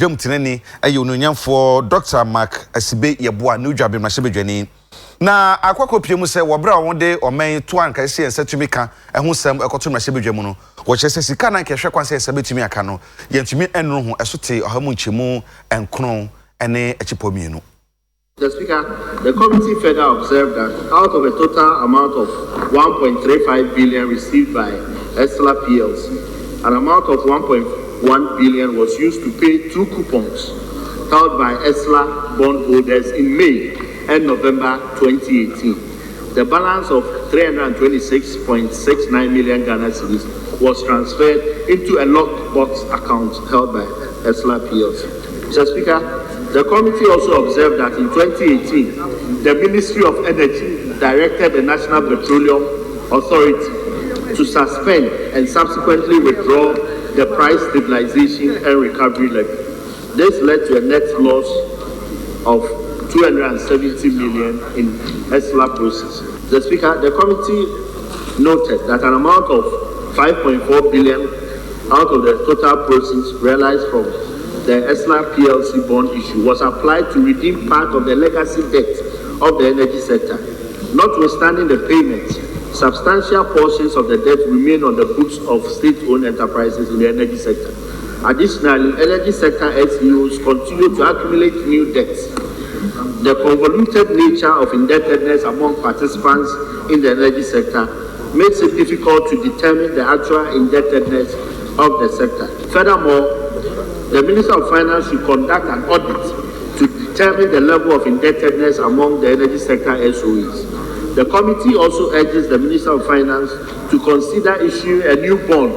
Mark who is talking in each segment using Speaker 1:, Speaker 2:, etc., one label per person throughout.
Speaker 1: Jam Tineni, a union for Dr. Mark Asibe Yabua, New Job in Mashibijani. Na akwako pie mu se wobra won de omen to anka se ense tumi ka ehun sam ekoto Mashibijemu no wo chese sika na kehwe kwanse ense betumi aka no yentumi enro ho esote ohamu nchemu enkron ene echipomienu.
Speaker 2: The Speaker, the committee further observed that out of a total amount of 1.35 billion received by Esla PLC, an amount of 1.1 billion was used to pay 2 coupons held by Esla bondholders in May and November 2018. The balance of 326.69 million Ghana cedis was transferred into a locked box account held by Esla PLC. Mr. Speaker, the committee also observed that in 2018, the Ministry of Energy directed the National Petroleum Authority to suspend and subsequently withdraw the price stabilization and recovery levy. This led to a net loss of 270 million in Esla proceeds. The Speaker, the committee noted that an amount of 5.4 billion out of the total proceeds realized from the Esla PLC bond issue was applied to redeem part of the legacy debt of the energy sector. Notwithstanding the payment, substantial portions of the debt remain on the books of state-owned enterprises in the energy sector. Additionally, energy sector SEOs continue to accumulate new debts. The convoluted nature of indebtedness among participants in the energy sector makes it difficult to determine the actual indebtedness of the sector. Furthermore, the Minister of Finance should conduct an audit to determine the level of indebtedness among the energy sector SOEs. The committee also urges the Minister of Finance to consider issuing a new bond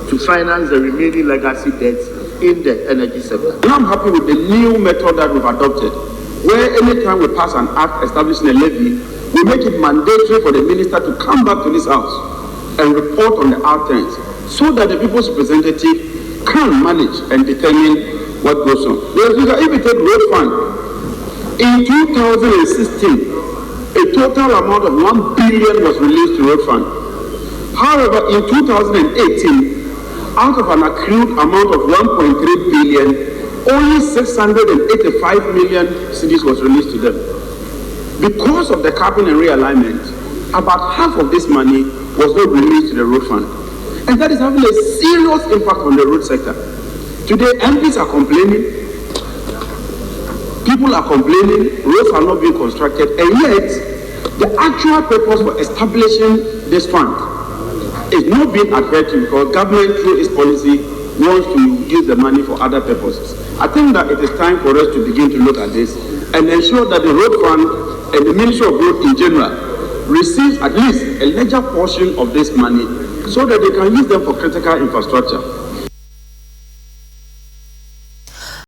Speaker 2: to finance the remaining legacy debts in the energy sector.
Speaker 3: I'm happy with the new method that we've adopted, where anytime we pass an act establishing a levy, we make it mandatory for the minister to come back to this house and report on the outcomes so that the people's representative can manage and determine what goes on. If you take road fund, in 2016, a total amount of 1 billion was released to road fund. However, in 2018, out of an accrued amount of 1.3 billion, only 685 million cedis was released to them. Because of the capping and realignment, about half of this money was not released to the road fund. And that is having a serious impact on the road sector. Today, MPs are complaining, people are complaining, roads are not being constructed, and yet the actual purpose for establishing this fund is not being adhered to because government, through its policy, wants to use the money for other purposes. I think that it is time for us to begin to look at this and ensure that the road fund and the Ministry of Roads in general receives at least a larger portion of this money so that they can use them for critical infrastructure.